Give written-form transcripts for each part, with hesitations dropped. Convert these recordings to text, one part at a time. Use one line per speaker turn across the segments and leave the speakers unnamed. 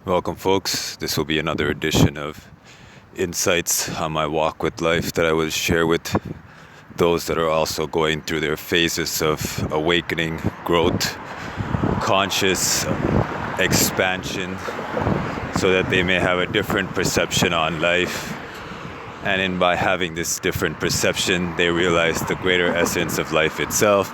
Welcome, folks. This will be another edition of insights on my walk with life that I will share with those that are also going through their phases of awakening, growth, conscious expansion, so that they may have a different perception on life. And by having this different perception, they realize the greater essence of life itself.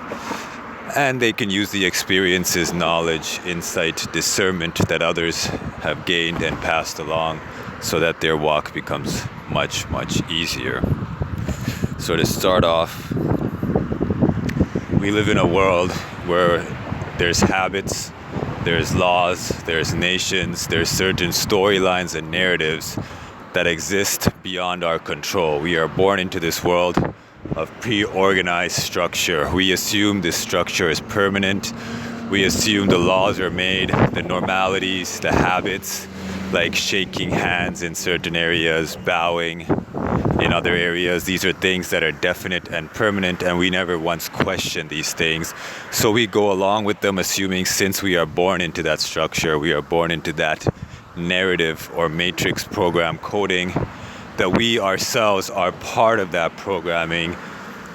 And they can use the experiences, knowledge, insight, discernment that others have gained and passed along so that their walk becomes much, much easier. So to start off, we live in a world where there's habits, there's laws, there's nations, there's certain storylines and narratives that exist beyond our control. We are born into this world of pre-organized structure. We assume this structure is permanent. We assume the laws are made, the normalities, the habits, like shaking hands in certain areas, bowing in other areas. These are things that are definite and permanent, and we never once question these things. So we go along with them, assuming since we are born into that structure, we are born into that narrative or matrix program coding, that we ourselves are part of that programming,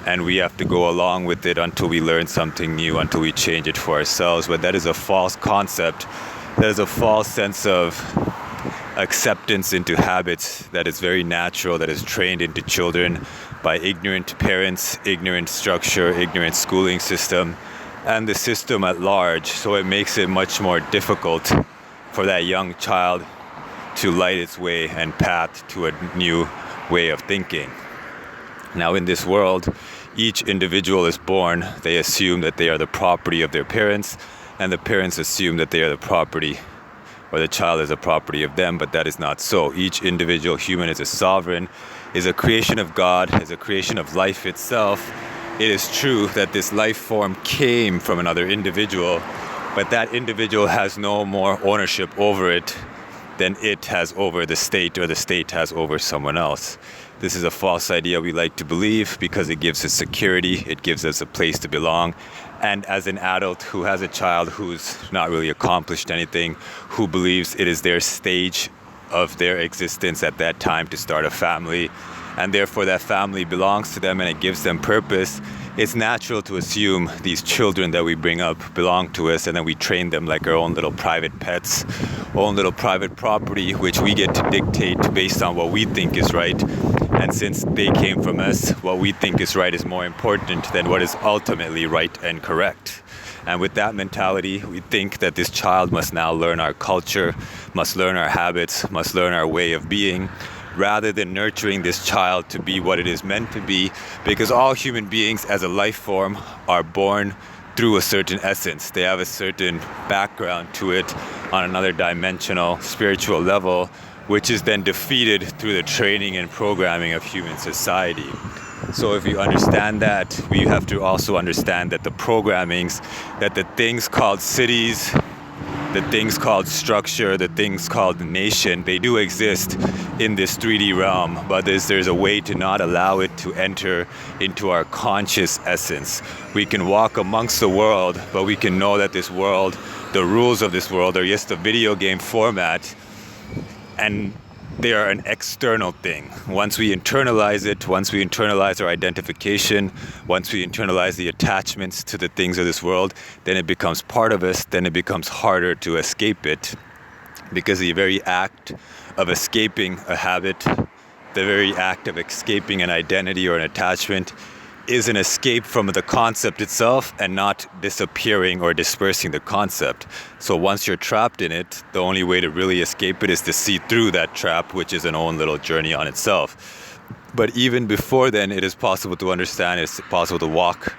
and we have to go along with it until we learn something new, until we change it for ourselves. But that is a false concept. That is a false sense of acceptance into habits that is very natural, that is trained into children by ignorant parents, ignorant structure, ignorant schooling system, and the system at large. So it makes it much more difficult for that young child to light its way and path to a new way of thinking. Now, in this world, each individual is born, they assume that they are the property of their parents, and the parents assume that they are the property, or the child is a property of them, but that is not so. Each individual human is a sovereign, is a creation of God, is a creation of life itself. It is true that this life form came from another individual, but that individual has no more ownership over it than it has over the state, or the state has over someone else. This is a false idea we like to believe because it gives us security, it gives us a place to belong. And as an adult who has a child who's not really accomplished anything, who believes it is their stage of their existence at that time to start a family, and therefore that family belongs to them and it gives them purpose, it's natural to assume these children that we bring up belong to us, and then we train them like our own little private pets, own little private property, which we get to dictate based on what we think is right. And since they came from us, what we think is right is more important than what is ultimately right and correct. And with that mentality, we think that this child must now learn our culture, must learn our habits, must learn our way of being, rather than nurturing this child to be what it is meant to be, because all human beings as a life form are born through a certain essence. They have a certain background to it on another dimensional spiritual level, which is then defeated through the training and programming of human society. So if you understand that, we have to also understand that the programmings, that the things called cities, the things called structure, the things called nation, they do exist in this 3D realm, but there's a way to not allow it to enter into our conscious essence. We can walk amongst the world, but we can know that this world, the rules of this world are just a video game format, and they are an external thing. Once we internalize it, once we internalize our identification, once we internalize the attachments to the things of this world, then it becomes part of us, then it becomes harder to escape it. Because the very act of escaping a habit, the very act of escaping an identity or an attachment, is an escape from the concept itself and not disappearing or dispersing the concept. So once you're trapped in it, the only way to really escape it is to see through that trap, which is an own little journey on itself. But even before then, it is possible to understand, it's possible to walk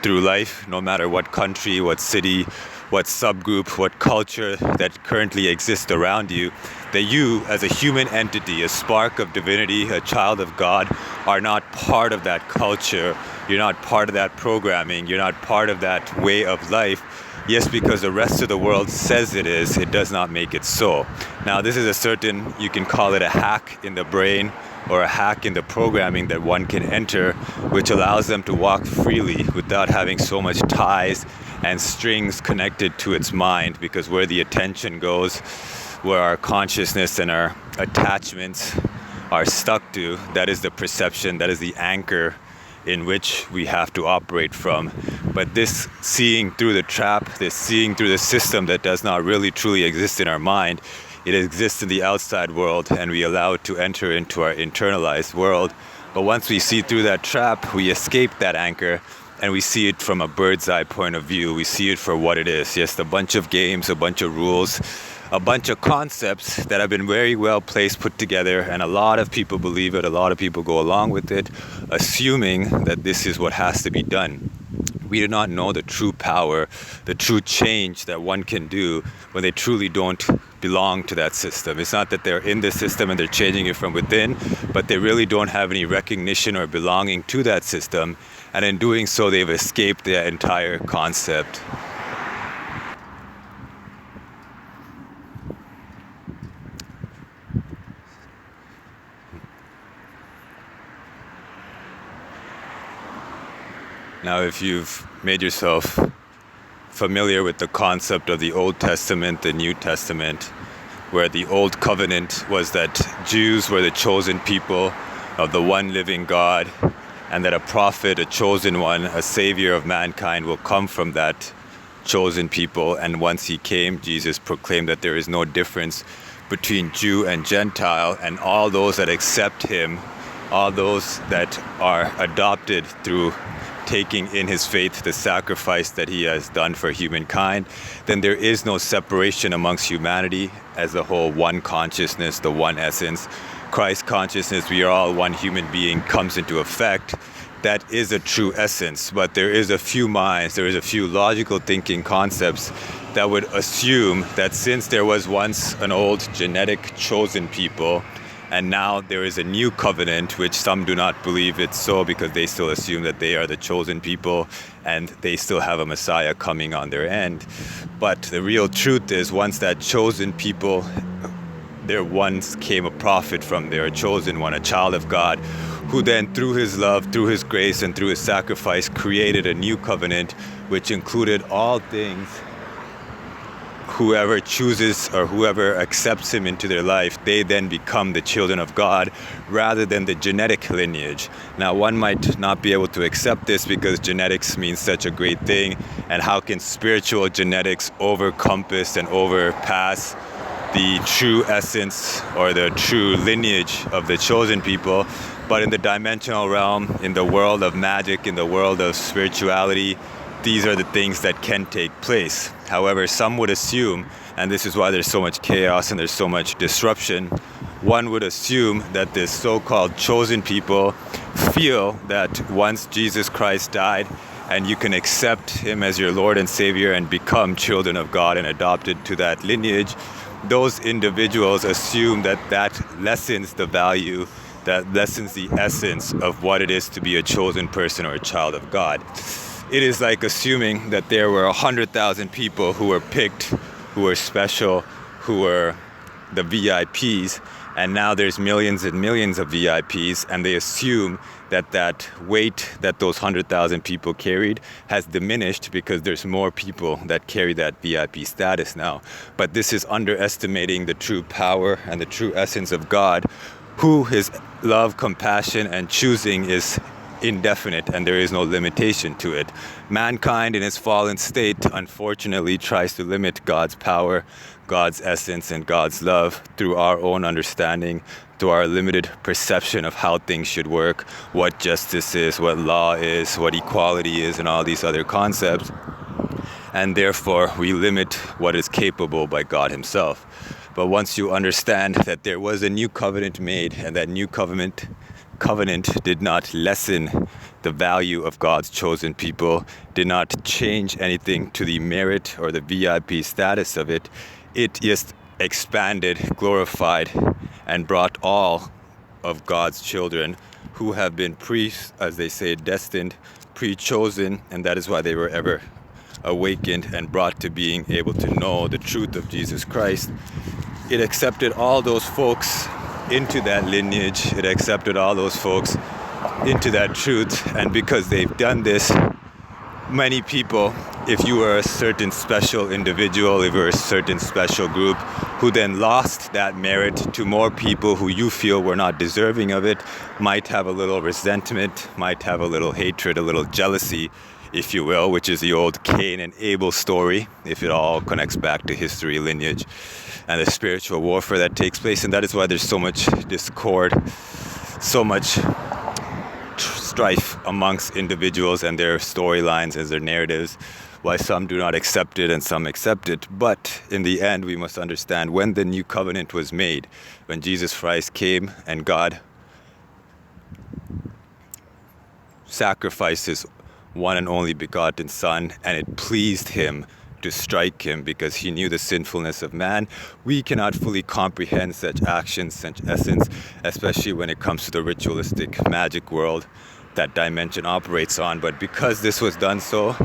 through life, no matter what country, what city, what subgroup, what culture that currently exists around you, that you, as a human entity, a spark of divinity, a child of God, are not part of that culture. You're not part of that programming. You're not part of that way of life. Yes, because the rest of the world says it is, it does not make it so. Now, this is a certain, you can call it a hack in the brain or a hack in the programming that one can enter, which allows them to walk freely without having so much ties and strings connected to its mind, because where the attention goes, where our consciousness and our attachments are stuck to. That is the perception, that is the anchor in which we have to operate from. But this seeing through the trap, this seeing through the system that does not really truly exist in our mind, it exists in the outside world, and we allow it to enter into our internalized world. But once we see through that trap, we escape that anchor, and we see it from a bird's eye point of view. We see it for what it is. Just a bunch of games, a bunch of rules, a bunch of concepts that have been very well placed, put together, and a lot of people believe it, a lot of people go along with it, assuming that this is what has to be done. We do not know the true power, the true change that one can do when they truly don't belong to that system. It's not that they're in the system and they're changing it from within, but they really don't have any recognition or belonging to that system. And in doing so, they've escaped the entire concept. Now, if you've made yourself familiar with the concept of the Old Testament, the New Testament, where the Old Covenant was that Jews were the chosen people of the one living God, and that a prophet, a chosen one, a savior of mankind will come from that chosen people. And once he came, Jesus proclaimed that there is no difference between Jew and Gentile, and all those that accept him, all those that are adopted through taking in his faith the sacrifice that he has done for humankind, then there is no separation amongst humanity as a whole. One consciousness, the one essence, Christ consciousness, we are all one human being, comes into effect. That is a true essence, but there is a few minds, there is a few logical thinking concepts that would assume that since there was once an old genetic chosen people, and now there is a new covenant, which some do not believe it's so, because they still assume that they are the chosen people and they still have a Messiah coming on their end. But the real truth is, once that chosen people, there once came a prophet from there, a chosen one, a child of God, who then through his love, through his grace, and through his sacrifice created a new covenant, which included all things. Whoever chooses or whoever accepts him into their life, they then become the children of God rather than the genetic lineage. Now, one might not be able to accept this because genetics means such a great thing, and how can spiritual genetics overcompass and overpass the true essence or the true lineage of the chosen people? But in the dimensional realm, in the world of magic, in the world of spirituality, these are the things that can take place. However, some would assume, and this is why there's so much chaos and there's so much disruption, one would assume that this so-called chosen people feel that once Jesus Christ died and you can accept him as your Lord and Savior and become children of God and adopted to that lineage, those individuals assume that that lessens the value, that lessens the essence of what it is to be a chosen person or a child of God. It is like assuming that there were 100,000 people who were picked, who were special, who were the VIPs, and now there's millions and millions of VIPs, and they assume that that weight that those 100,000 people carried has diminished because there's more people that carry that VIP status now. But this is underestimating the true power and the true essence of God, who his love, compassion, and choosing is indefinite, and there is no limitation to it. Mankind in its fallen state unfortunately tries to limit God's power, God's essence, and God's love through our own understanding, through our limited perception of how things should work, what justice is, what law is, what equality is, and all these other concepts. And therefore we limit what is capable by God himself. But once you understand that there was a new covenant made, and that new covenant did not lessen the value of God's chosen people, did not change anything to the merit or the VIP status of it, it just expanded, glorified, and brought all of God's children who have been as they say, destined, pre-chosen, and that is why they were ever awakened and brought to being able to know the truth of Jesus Christ. It accepted all those folks into that lineage. It accepted all those folks into that truth, and because they've done this, many people, if you were a certain special individual, if you were a certain special group, who then lost that merit to more people who you feel were not deserving of it, might have a little resentment, might have a little hatred, a little jealousy, if you will, which is the old Cain and Abel story, if it all connects back to history, lineage, and the spiritual warfare that takes place. And that is why there's so much discord, so much strife amongst individuals and their storylines and their narratives, why some do not accept it and some accept it. But in the end, we must understand when the new covenant was made, when Jesus Christ came and God sacrificed his one and only begotten Son, and it pleased him to strike him because he knew the sinfulness of man. We cannot fully comprehend such actions, such essence, especially when it comes to the ritualistic magic world that dimension operates on. But because this was done so,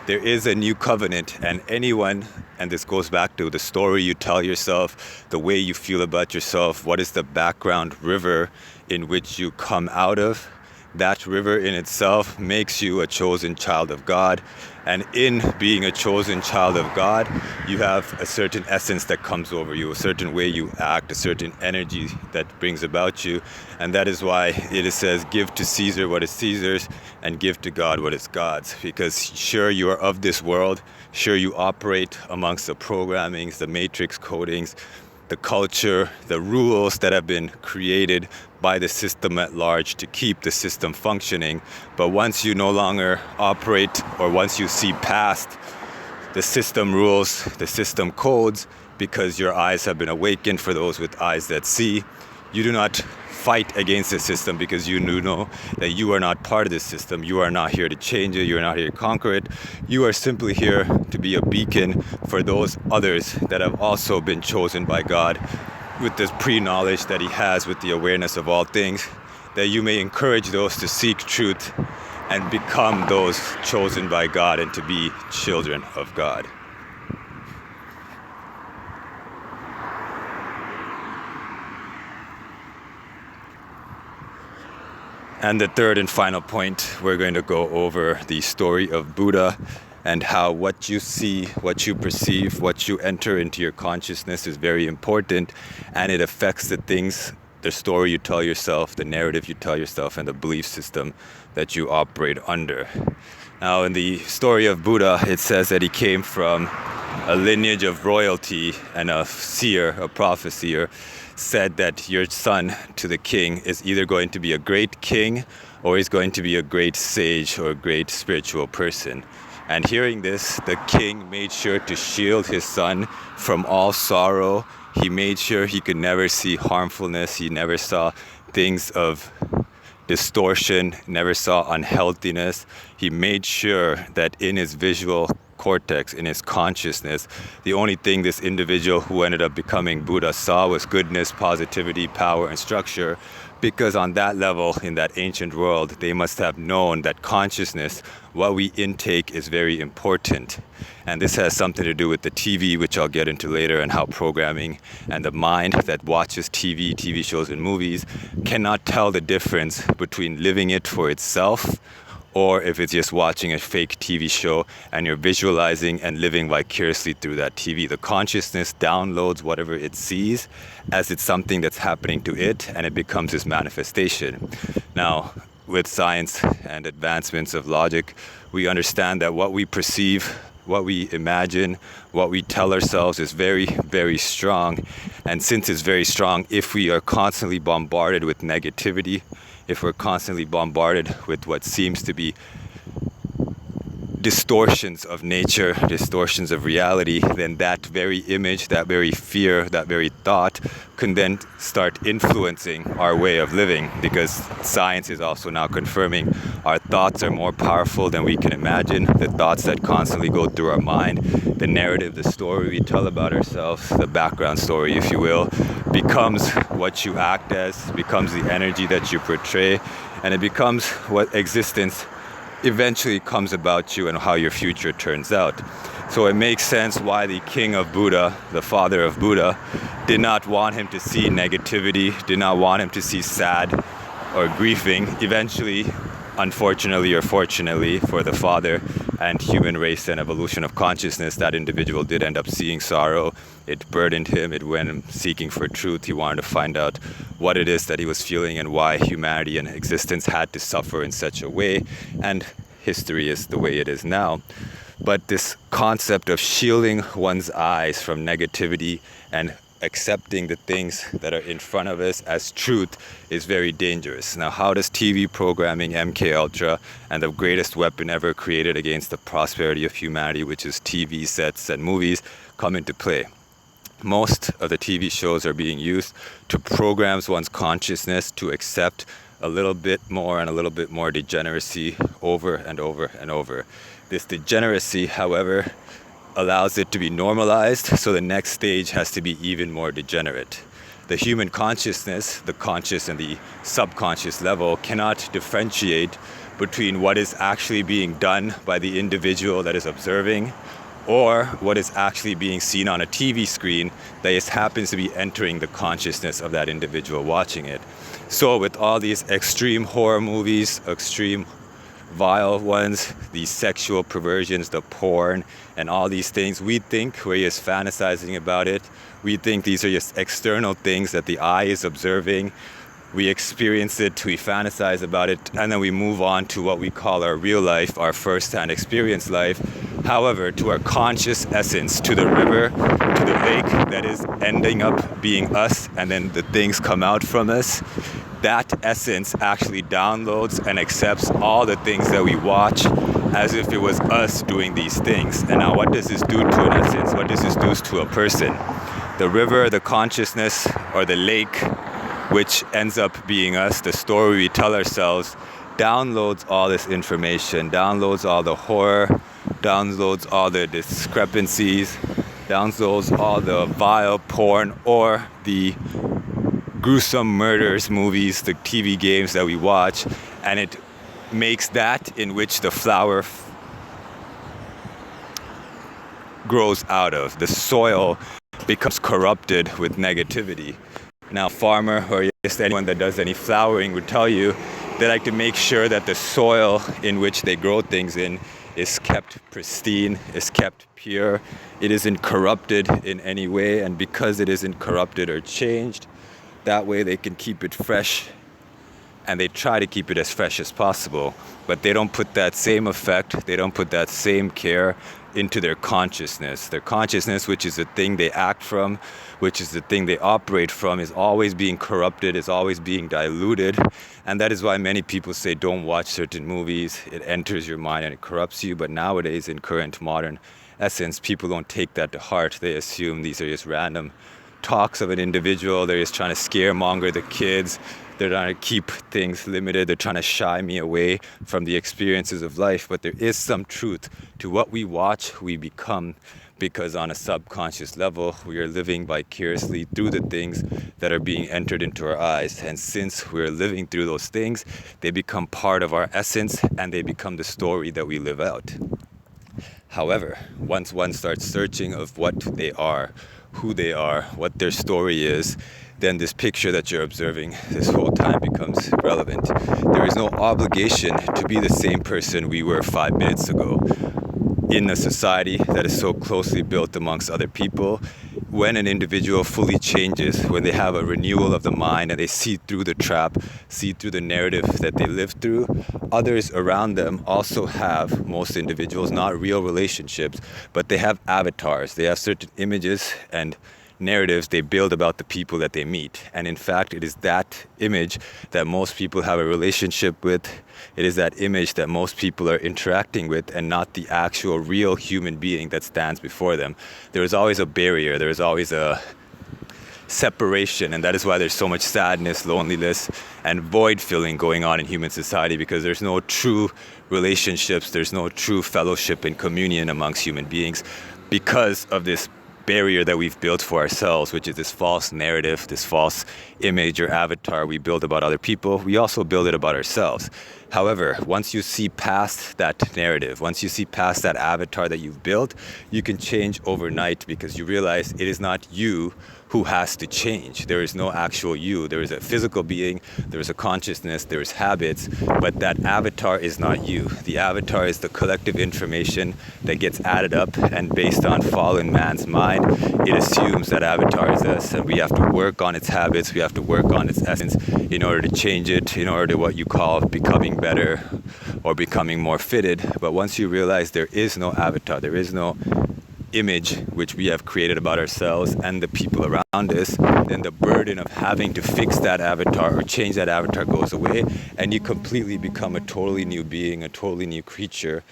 there is a new covenant, and anyone, and this goes back to the story you tell yourself, the way you feel about yourself, what is the background river in which you come out of, that river in itself makes you a chosen child of God. And in being a chosen child of God, you have a certain essence that comes over you, a certain way you act, a certain energy that brings about you. And that is why it says, give to Caesar what is Caesar's and give to God what is God's. Because sure, you are of this world. Sure, you operate amongst the programmings, the matrix codings, the culture, the rules that have been created by the system at large to keep the system functioning. But once you no longer operate, or once you see past the system rules, the system codes, because your eyes have been awakened, for those with eyes that see, you do not fight against the system, because you know that you are not part of the system. You are not here to change it. You are not here to conquer it. You are simply here to be a beacon for those others that have also been chosen by God with this pre-knowledge that he has, with the awareness of all things, that you may encourage those to seek truth and become those chosen by God and to be children of God. And the third and final point, we're going to go over the story of Buddha and how what you see, what you perceive, what you enter into your consciousness is very important, and it affects the things, the story you tell yourself, the narrative you tell yourself, and the belief system that you operate under. Now, in the story of Buddha, it says that he came from a lineage of royalty, and a seer, a prophesier, said that your son to the king is either going to be a great king or he's going to be a great sage or a great spiritual person. And hearing this, the king made sure to shield his son from all sorrow. He made sure he could never see harmfulness. He never saw things of distortion, never saw unhealthiness. He made sure that in his visual cortex, in his consciousness, the only thing this individual who ended up becoming Buddha saw was goodness, positivity, power, and structure. Because on that level, in that ancient world, they must have known that consciousness, what we intake, is very important. And this has something to do with the TV, which I'll get into later, and how programming and the mind that watches TV shows and movies cannot tell the difference between living it for itself, or if it's just watching a fake TV show and you're visualizing and living vicariously through that TV. The consciousness downloads whatever it sees as it's something that's happening to it, and it becomes its manifestation. Now, with science and advancements of logic, we understand that what we perceive, what we imagine, what we tell ourselves is very, very strong. And since it's very strong, if we are constantly bombarded with negativity, if we're constantly bombarded with what seems to be distortions of nature, distortions of reality, then that very image, that very fear, that very thought can then start influencing our way of living, because science is also now confirming our thoughts are more powerful than we can imagine. The thoughts that constantly go through our mind, the narrative, the story we tell about ourselves, the background story, if you will, becomes what you act as, becomes the energy that you portray, and it becomes what existence eventually comes about you and how your future turns out. So it makes sense why the king of Buddha, the father of Buddha, did not want him to see negativity, did not want him to see sad or grieving. Eventually, unfortunately or fortunately for the father, and human race and evolution of consciousness, that individual did end up seeing sorrow. It burdened him. It went him seeking for truth. He wanted to find out what it is that he was feeling and why humanity and existence had to suffer in such a way. And history is the way it is now. But this concept of shielding one's eyes from negativity and accepting the things that are in front of us as truth is very dangerous. Now, how does TV programming, MK Ultra, and the greatest weapon ever created against the prosperity of humanity, which is TV sets and movies, come into play? Most of the TV shows are being used to program one's consciousness to accept a little bit more and a little bit more degeneracy over and over and over. This degeneracy, however, allows it to be normalized, so the next stage has to be even more degenerate. The human consciousness, the conscious and the subconscious level, cannot differentiate between what is actually being done by the individual that is observing or what is actually being seen on a TV screen that just happens to be entering the consciousness of that individual watching it. So with all these extreme horror movies, extreme vile ones, these sexual perversions, the porn, and all these things, we think we're just fantasizing about it. We think these are just external things that the eye is observing. We experience it, we fantasize about it, and then we move on to what we call our real life, our first-hand experience life. However, to our conscious essence, to the river, to the lake that is ending up being us, and then the things come out from us, that essence actually downloads and accepts all the things that we watch as if it was us doing these things. And now what does this do to an essence? What does this do to a person? The river, the consciousness, or the lake, which ends up being us, the story we tell ourselves, downloads all this information, downloads all the horror, downloads all the discrepancies, downloads all the vile porn or the gruesome murders, movies, the TV games that we watch, and it makes that in which the flower grows out of. The soil becomes corrupted with negativity. Now, farmer or just anyone that does any flowering would tell you they like to make sure that the soil in which they grow things in is kept pristine, is kept pure. It isn't corrupted in any way, and because it isn't corrupted or changed, that way they can keep it fresh, and they try to keep it as fresh as possible. But they don't put that same effect, they don't put that same care into their consciousness. Their consciousness, which is the thing they act from, which is the thing they operate from, is always being corrupted, is always being diluted. And that is why many people say don't watch certain movies. It enters your mind and it corrupts you. But nowadays, in current modern essence, people don't take that to heart. They assume these are just random talks of an individual. They're just trying to scaremonger the kids. They're trying to keep things limited. They're trying to shy me away from the experiences of life. But there is some truth to what we watch, we become, because on a subconscious level, we are living vicariously through the things that are being entered into our eyes. And since we're living through those things, they become part of our essence and they become the story that we live out. However, once one starts searching of what they are, who they are, what their story is, then this picture that you're observing this whole time becomes relevant. There is no obligation to be the same person we were 5 minutes ago. In a society that is so closely built amongst other people, when an individual fully changes, when they have a renewal of the mind and they see through the trap, see through the narrative that they live through, others around them also have, most individuals, not real relationships, but they have avatars. They have certain images and narratives they build about the people that they meet. And in fact, it is that image that most people have a relationship with. It is that image that most people are interacting with, and not the actual real human being that stands before them. There is always a barrier. There is always a separation, and that is why there's so much sadness, loneliness, and void filling going on in human society, because there's no true relationships, there's no true fellowship and communion amongst human beings because of this barrier that we've built for ourselves, which is this false narrative, this false image or avatar we build about other people. We also build it about ourselves. However, once you see past that narrative, once you see past that avatar that you've built, you can change overnight, because you realize it is not you who has to change. There is no actual you. There is a physical being, there is a consciousness, there is habits, but that avatar is not you. The avatar is the collective information that gets added up, and based on fallen man's mind, it assumes that avatar is us, and we have to work on its habits, we have to work on its essence in order to change it, in order to what you call becoming better or becoming more fitted. But once you realize there is no avatar, there is no image which we have created about ourselves and the people around us, then the burden of having to fix that avatar or change that avatar goes away, and you completely become a totally new being, a totally new creature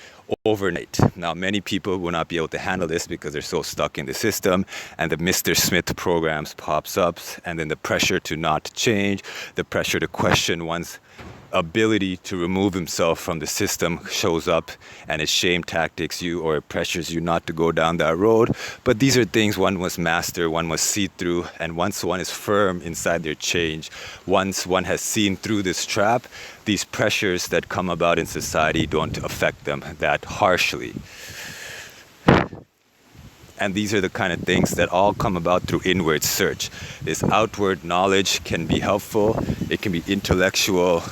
overnight. Now, many people will not be able to handle this because they're so stuck in the system, and the Mr. Smith programs pops up, and then the pressure to not change, the pressure to question one's ability to remove himself from the system shows up, and it shame tactics you, or it pressures you not to go down that road. But these are things one must master, one must see through, and once one is firm inside their change, once one has seen through this trap, these pressures that come about in society don't affect them that harshly. And these are the kind of things that all come about through inward search. This outward knowledge can be helpful. It can be intellectual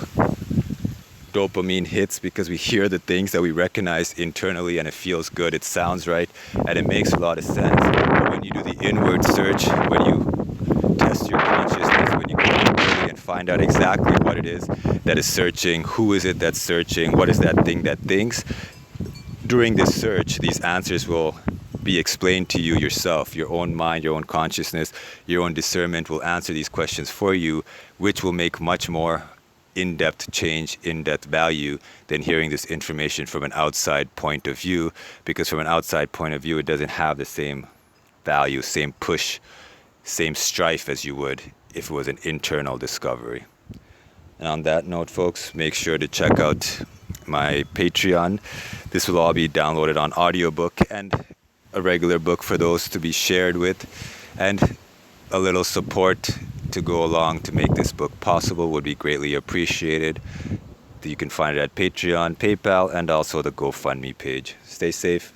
dopamine hits because we hear the things that we recognize internally, and it feels good, it sounds right, and it makes a lot of sense. But when you do the inward search, when you test your consciousness, when you go internally and find out exactly what it is that is searching, who is it that's searching, what is that thing that thinks, during this search, these answers will be explained to you yourself. Your own mind, your own consciousness, your own discernment will answer these questions for you, which will make much more in-depth change, in-depth value than hearing this information from an outside point of view, because from an outside point of view, it doesn't have the same value, same push, same strife as you would if it was an internal discovery. And on that note, folks, make sure to check out my Patreon. This will all be downloaded on audiobook and a regular book for those to be shared with, and a little support to go along to make this book possible would be greatly appreciated. You can find it at Patreon, PayPal, and also the GoFundMe page. Stay safe.